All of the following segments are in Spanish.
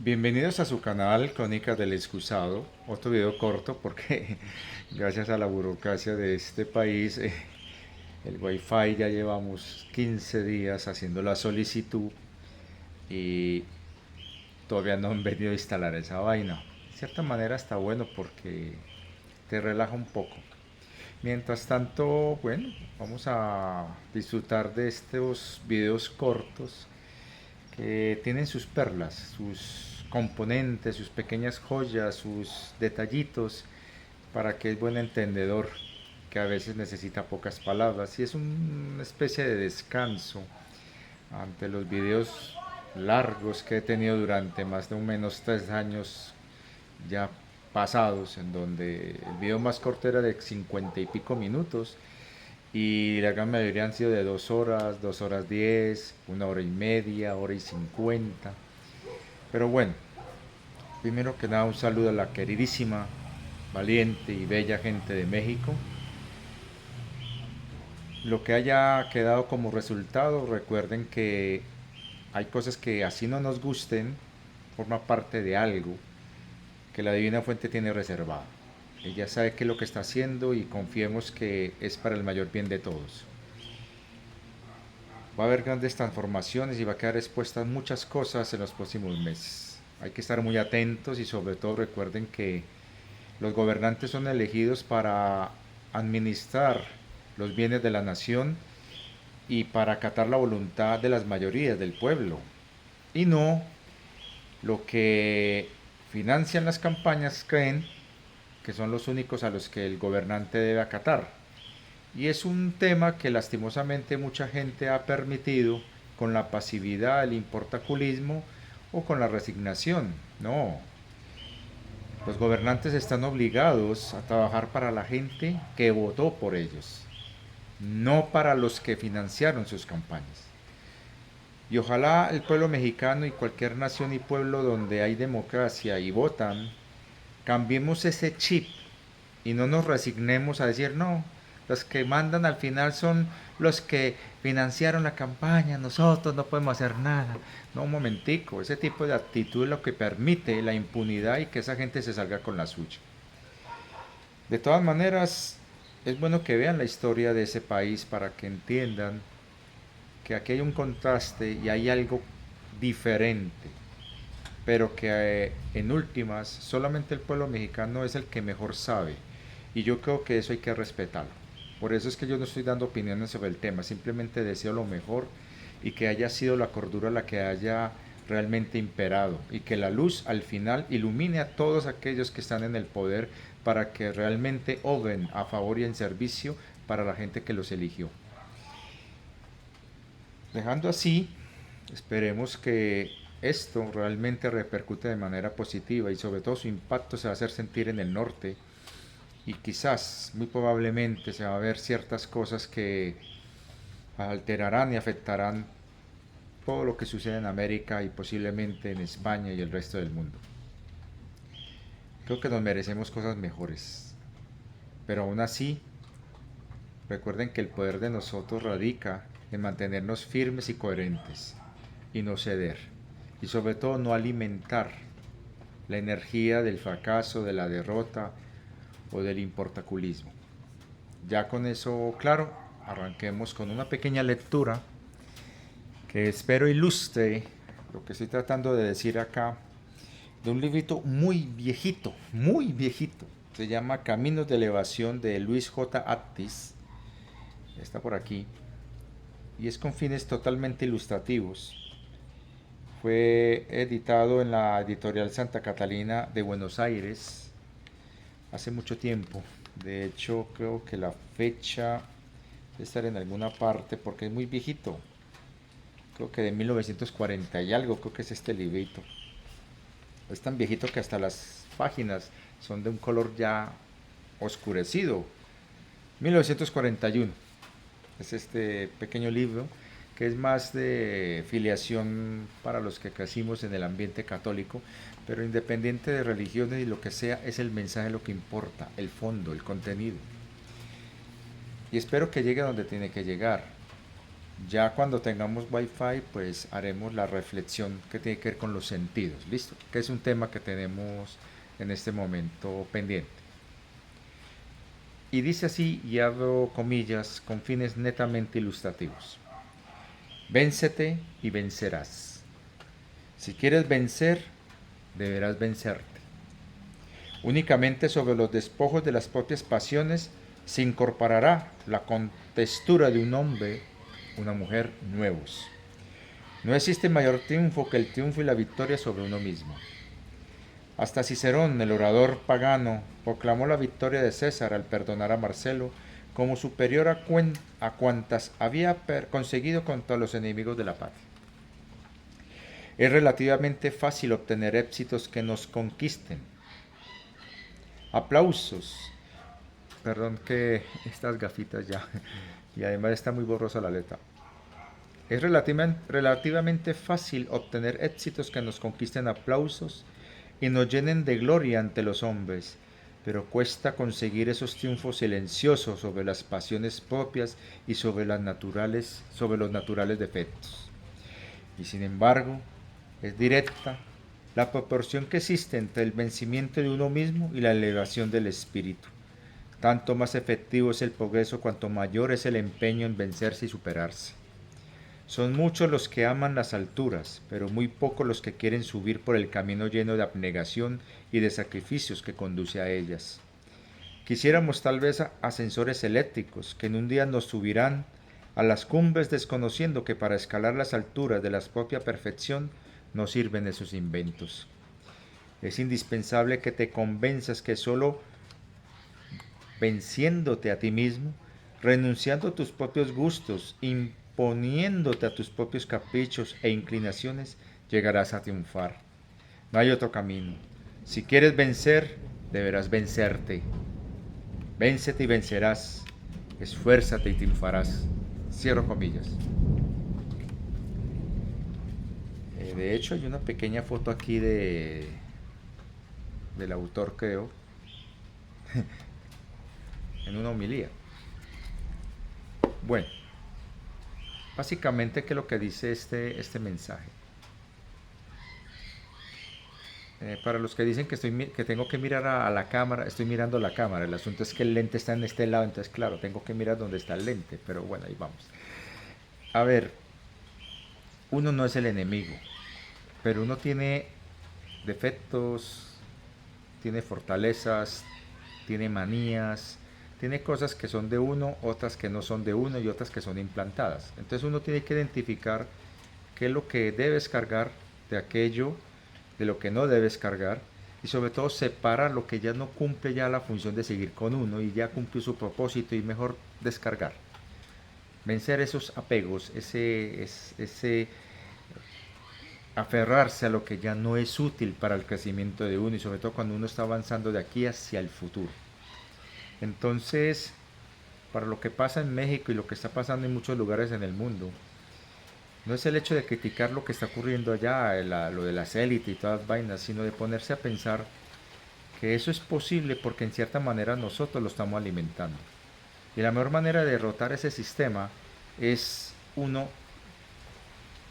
Bienvenidos a su canal Crónicas del Excusado, otro video corto porque gracias a la burocracia de este país, el Wi-Fi ya llevamos 15 días haciendo la solicitud y todavía no han venido a instalar esa vaina. De cierta manera está bueno porque te relaja un poco. Mientras tanto, bueno, vamos a disfrutar de estos videos cortos que tienen sus perlas, sus componentes, sus pequeñas joyas, sus detallitos, para que el buen entendedor, que a veces necesita pocas palabras, y es una especie de descanso ante los videos largos que he tenido durante más de o menos 3 años ya pasados, en donde el video más corto era de 50 y pico minutos y la gran mayoría han sido de 2 horas, 2 horas 10, 1 hora y media, hora y 50. Pero bueno, primero que nada un saludo a la queridísima, valiente y bella gente de México. Lo que haya quedado como resultado, recuerden que hay cosas que así no nos gusten, forma parte de algo que la Divina Fuente tiene reservado. Ella sabe qué es lo que está haciendo y confiemos que es para el mayor bien de todos. Va a haber grandes transformaciones y va a quedar expuestas muchas cosas en los próximos meses. Hay que estar muy atentos y sobre todo recuerden que los gobernantes son elegidos para administrar los bienes de la nación y para acatar la voluntad de las mayorías del pueblo y no lo que financian las campañas creen que son los únicos a los que el gobernante debe acatar. Y es un tema que lastimosamente mucha gente ha permitido con la pasividad, el importaculismo o con la resignación. No, los gobernantes están obligados a trabajar para la gente que votó por ellos, no para los que financiaron sus campañas. Y ojalá el pueblo mexicano y cualquier nación y pueblo donde hay democracia y votan, cambiemos ese chip y no nos resignemos a decir, no, los que mandan al final son los que financiaron la campaña, nosotros no podemos hacer nada. No, un momentico, ese tipo de actitud es lo que permite la impunidad y que esa gente se salga con la suya. De todas maneras, es bueno que vean la historia de ese país para que entiendan que aquí hay un contraste y hay algo diferente, pero que en últimas solamente el pueblo mexicano es el que mejor sabe y yo creo que eso hay que respetarlo. Por eso es que yo no estoy dando opiniones sobre el tema, simplemente deseo lo mejor y que haya sido la cordura la que haya realmente imperado y que la luz al final ilumine a todos aquellos que están en el poder para que realmente obren a favor y en servicio para la gente que los eligió. Dejando así, esperemos que esto realmente repercute de manera positiva y sobre todo su impacto se va a hacer sentir en el norte y quizás, muy probablemente, se va a ver ciertas cosas que alterarán y afectarán todo lo que sucede en América y posiblemente en España y el resto del mundo. Creo que nos merecemos cosas mejores, pero aún así, recuerden que el poder de nosotros radica en mantenernos firmes y coherentes y no ceder. Y sobre todo no alimentar la energía del fracaso, de la derrota o del importaculismo. Ya con eso claro, arranquemos con una pequeña lectura que espero ilustre lo que estoy tratando de decir acá, de un librito muy viejito, muy viejito. Se llama Caminos de Elevación de Luis J. Aptis. Está por aquí. Y es con fines totalmente ilustrativos. Fue editado en la editorial Santa Catalina de Buenos Aires hace mucho tiempo. De hecho, creo que la fecha debe estar en alguna parte porque es muy viejito. Creo que de 1940 y algo, creo que es este librito. Es tan viejito que hasta las páginas son de un color ya oscurecido. 1941 es este pequeño libro que es más de filiación para los que crecimos en el ambiente católico, pero independiente de religiones y lo que sea, es el mensaje lo que importa, el fondo, el contenido. Y espero que llegue a donde tiene que llegar. Ya cuando tengamos Wi-Fi, pues haremos la reflexión que tiene que ver con los sentidos, ¿listo? Que es un tema que tenemos en este momento pendiente. Y dice así, y abro comillas, con fines netamente ilustrativos. Véncete y vencerás. Si quieres vencer, deberás vencerte. Únicamente sobre los despojos de las propias pasiones se incorporará la contextura de un hombre, una mujer nuevos. No existe mayor triunfo que el triunfo y la victoria sobre uno mismo. Hasta Cicerón, el orador pagano, proclamó la victoria de César al perdonar a Marcelo como superior a cuantas había conseguido contra los enemigos de la patria. Es relativamente fácil obtener éxitos que nos conquisten. Aplausos. Perdón que estas gafitas ya. Y además está muy borrosa la letra. Es relativamente fácil obtener éxitos que nos conquisten aplausos y nos llenen de gloria ante los hombres, pero cuesta conseguir esos triunfos silenciosos sobre las pasiones propias y sobre los naturales defectos. Y sin embargo, es directa la proporción que existe entre el vencimiento de uno mismo y la elevación del espíritu. Tanto más efectivo es el progreso cuanto mayor es el empeño en vencerse y superarse. Son muchos los que aman las alturas, pero muy pocos los que quieren subir por el camino lleno de abnegación y de sacrificios que conduce a ellas. Quisiéramos tal vez ascensores eléctricos que en un día nos subirán a las cumbres desconociendo que para escalar las alturas de la propia perfección no sirven esos inventos. Es indispensable que te convenzas que solo venciéndote a ti mismo, renunciando a tus propios gustos, imponiéndote a tus propios caprichos e inclinaciones, llegarás a triunfar. No hay otro camino. Si quieres vencer, deberás vencerte. Véncete y vencerás. Esfuérzate y triunfarás. Cierro comillas. De hecho, hay una pequeña foto aquí del autor, creo, en una homilía. Bueno, básicamente, ¿qué es lo que dice este mensaje? Para los que dicen que tengo que mirar a la cámara, estoy mirando la cámara. El asunto es que el lente está en este lado, entonces claro, tengo que mirar dónde está el lente. Pero bueno, ahí vamos. A ver, uno no es el enemigo, pero uno tiene defectos, tiene fortalezas, tiene manías, tiene cosas que son de uno, otras que no son de uno y otras que son implantadas. Entonces uno tiene que identificar qué es lo que debes cargar de aquello, de lo que no debes cargar, y sobre todo separar lo que ya no cumple ya la función de seguir con uno y ya cumplió su propósito y mejor descargar. Vencer esos apegos, ese aferrarse a lo que ya no es útil para el crecimiento de uno y sobre todo cuando uno está avanzando de aquí hacia el futuro. Entonces, para lo que pasa en México y lo que está pasando en muchos lugares en el mundo, no es el hecho de criticar lo que está ocurriendo allá, lo de las élites y todas las vainas, sino de ponerse a pensar que eso es posible porque en cierta manera nosotros lo estamos alimentando. Y la mejor manera de derrotar ese sistema es uno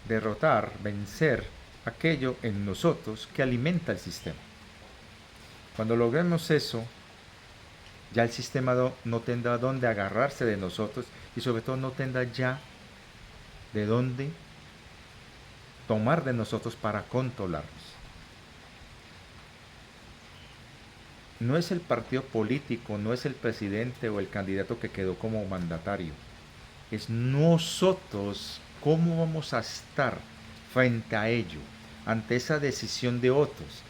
derrotar, vencer aquello en nosotros que alimenta el sistema. Cuando logremos eso, ya el sistema no tendrá dónde agarrarse de nosotros y sobre todo no tendrá ya de dónde tomar de nosotros para controlarnos. No es el partido político, no es el presidente o el candidato que quedó como mandatario. Es nosotros cómo vamos a estar frente a ello, ante esa decisión de otros.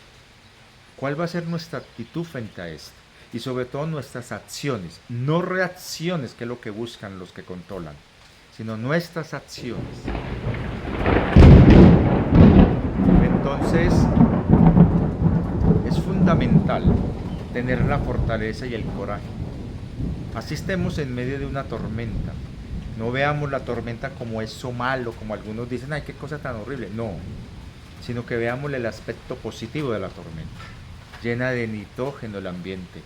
¿Cuál va a ser nuestra actitud frente a esto? Y sobre todo nuestras acciones, no reacciones, que es lo que buscan los que controlan, sino nuestras acciones. Entonces, es fundamental tener la fortaleza y el coraje. Así estemos en medio de una tormenta. No veamos la tormenta como eso malo, como algunos dicen, ay, qué cosa tan horrible. No, sino que veamos el aspecto positivo de la tormenta. Llena de nitrógeno el ambiente,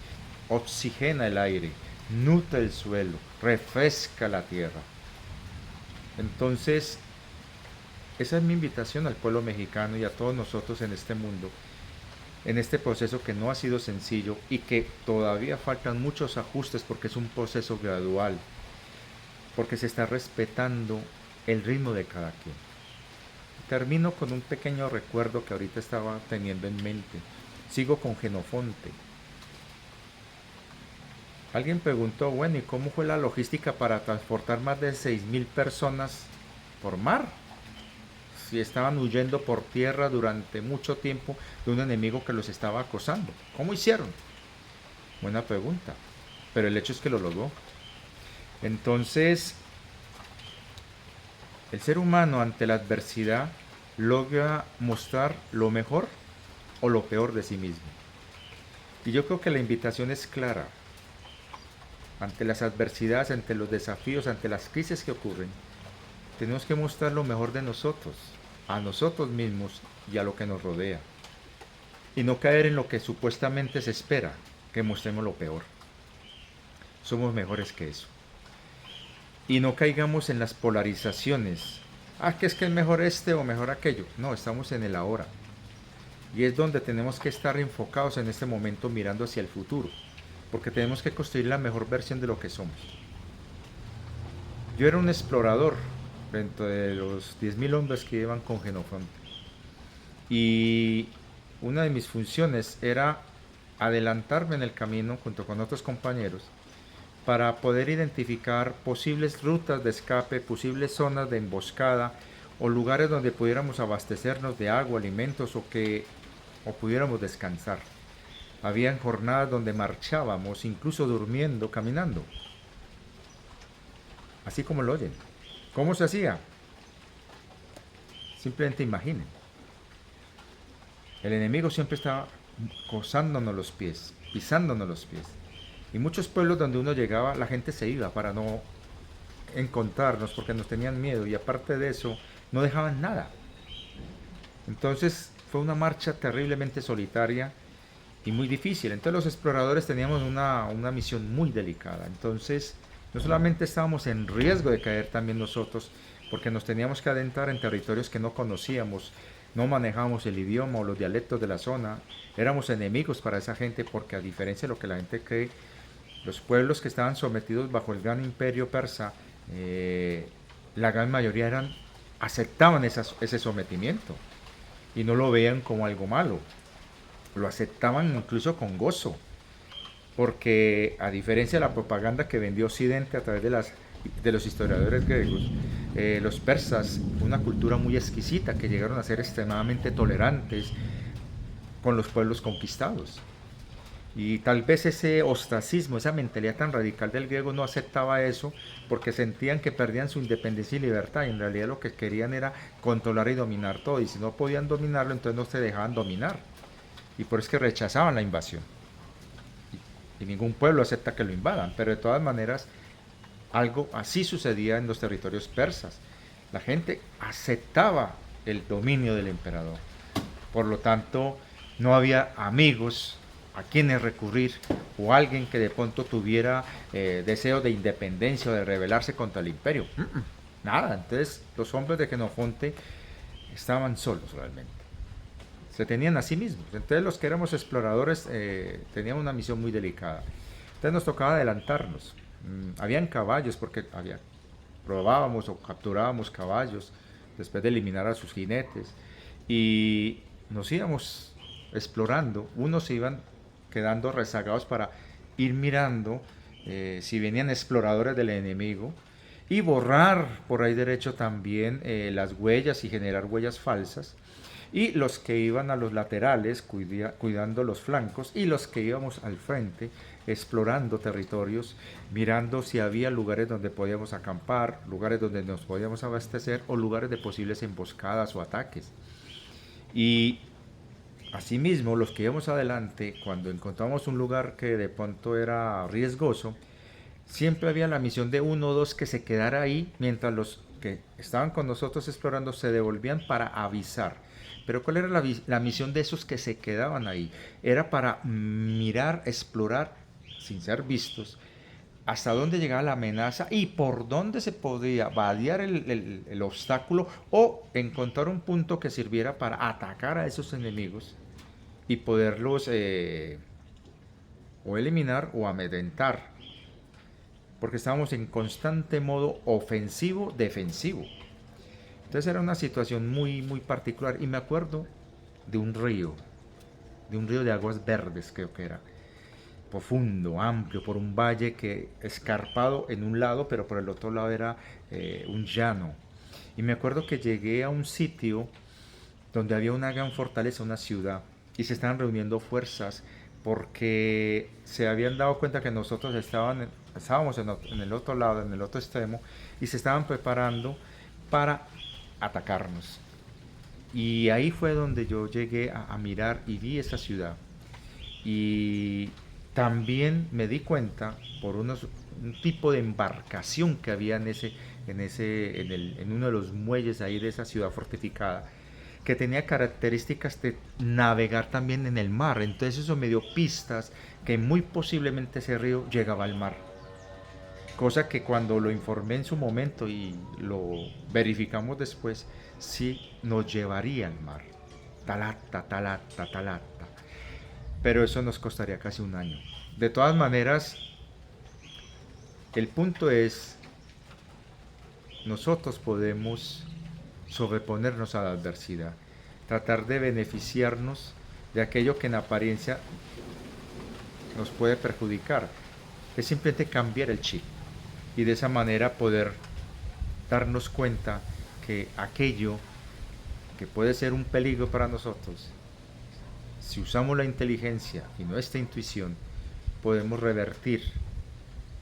oxigena el aire, nutre el suelo, refresca la tierra. Entonces, esa es mi invitación al pueblo mexicano y a todos nosotros en este mundo, en este proceso que no ha sido sencillo y que todavía faltan muchos ajustes porque es un proceso gradual, porque se está respetando el ritmo de cada quien. Termino con un pequeño recuerdo que ahorita estaba teniendo en mente. Sigo con Genofonte. Alguien preguntó, bueno, ¿y cómo fue la logística para transportar más de 6.000 personas por mar? Si estaban huyendo por tierra durante mucho tiempo de un enemigo que los estaba acosando. ¿Cómo hicieron? Buena pregunta. Pero el hecho es que lo logró. Entonces, el ser humano ante la adversidad logra mostrar lo mejor o lo peor de sí mismo. Y yo creo que la invitación es clara. Ante las adversidades, ante los desafíos, ante las crisis que ocurren, tenemos que mostrar lo mejor de nosotros, a nosotros mismos y a lo que nos rodea. Y no caer en lo que supuestamente se espera, que mostremos lo peor. Somos mejores que eso. Y no caigamos en las polarizaciones. Que es mejor este o mejor aquello. No, estamos en el ahora. Y es donde tenemos que estar enfocados en este momento mirando hacia el futuro. Porque tenemos que construir la mejor versión de lo que somos. Yo era un explorador dentro de los 10.000 hombres que iban con Genofonte. Y una de mis funciones era adelantarme en el camino junto con otros compañeros para poder identificar posibles rutas de escape, posibles zonas de emboscada o lugares donde pudiéramos abastecernos de agua, alimentos o pudiéramos descansar. Habían jornadas donde marchábamos, incluso durmiendo, caminando. Así como lo oyen. ¿Cómo se hacía? Simplemente imaginen. El enemigo siempre estaba cosándonos los pies, pisándonos los pies. Y muchos pueblos donde uno llegaba, la gente se iba para no encontrarnos porque nos tenían miedo y aparte de eso, no dejaban nada. Entonces fue una marcha terriblemente solitaria y muy difícil. Entonces los exploradores teníamos una misión muy delicada. Entonces no solamente estábamos en riesgo de caer también nosotros, porque nos teníamos que adentrar en territorios que no conocíamos, no manejábamos el idioma o los dialectos de la zona, éramos enemigos para esa gente porque a diferencia de lo que la gente cree, los pueblos que estaban sometidos bajo el gran imperio persa, la gran mayoría aceptaban ese sometimiento y no lo veían como algo malo, lo aceptaban incluso con gozo, porque a diferencia de la propaganda que vendió Occidente a través de los historiadores griegos, los persas, una cultura muy exquisita que llegaron a ser extremadamente tolerantes con los pueblos conquistados. Y tal vez ese ostracismo, esa mentalidad tan radical del griego no aceptaba eso porque sentían que perdían su independencia y libertad. Y en realidad lo que querían era controlar y dominar todo. Y si no podían dominarlo, entonces no se dejaban dominar. Y por eso es que rechazaban la invasión. Y ningún pueblo acepta que lo invadan. Pero de todas maneras, algo así sucedía en los territorios persas. La gente aceptaba el dominio del emperador. Por lo tanto, no había amigos a quienes recurrir o alguien que de pronto tuviera deseo de independencia o de rebelarse contra el imperio. Nada, entonces los hombres de Genofonte estaban solos realmente. Se tenían a sí mismos. Entonces los que éramos exploradores teníamos una misión muy delicada. Entonces nos tocaba adelantarnos. Habían caballos porque probábamos o capturábamos caballos después de eliminar a sus jinetes y nos íbamos explorando. Unos se iban quedando rezagados para ir mirando si venían exploradores del enemigo y borrar por ahí derecho también las huellas y generar huellas falsas, y los que iban a los laterales cuidando los flancos y los que íbamos al frente explorando territorios, mirando si había lugares donde podíamos acampar, lugares donde nos podíamos abastecer o lugares de posibles emboscadas o ataques. Y asimismo, los que íbamos adelante, cuando encontramos un lugar que de pronto era riesgoso, siempre había la misión de uno o dos que se quedara ahí mientras los que estaban con nosotros explorando se devolvían para avisar. Pero ¿cuál era la misión de esos que se quedaban ahí? Era para mirar, explorar, sin ser vistos, hasta dónde llegaba la amenaza y por dónde se podía vadear el obstáculo o encontrar un punto que sirviera para atacar a esos enemigos y poderlos o eliminar o amedrentar, porque estábamos en constante modo ofensivo-defensivo. Entonces era una situación muy, muy particular y me acuerdo de un río, de aguas verdes creo que era, profundo, amplio, por un valle que escarpado en un lado, pero por el otro lado era un llano. Y me acuerdo que llegué a un sitio donde había una gran fortaleza, una ciudad, y se estaban reuniendo fuerzas porque se habían dado cuenta que nosotros estábamos en el otro lado, en el otro extremo, y se estaban preparando para atacarnos. Y ahí fue donde yo llegué a mirar y vi esa ciudad. Y también me di cuenta por un tipo de embarcación que había en uno de los muelles ahí de esa ciudad fortificada, que tenía características de navegar también en el mar. Entonces eso me dio pistas que muy posiblemente ese río llegaba al mar. Cosa que cuando lo informé en su momento y lo verificamos después, sí nos llevaría al mar. Talata, talata, talata. Pero eso nos costaría casi un año. De todas maneras, el punto es, nosotros podemos sobreponernos a la adversidad, tratar de beneficiarnos de aquello que en apariencia nos puede perjudicar. Es simplemente cambiar el chip y de esa manera poder darnos cuenta que aquello que puede ser un peligro para nosotros, si usamos la inteligencia y nuestra intuición, podemos revertir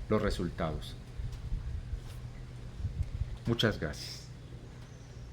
los resultados. Muchas gracias.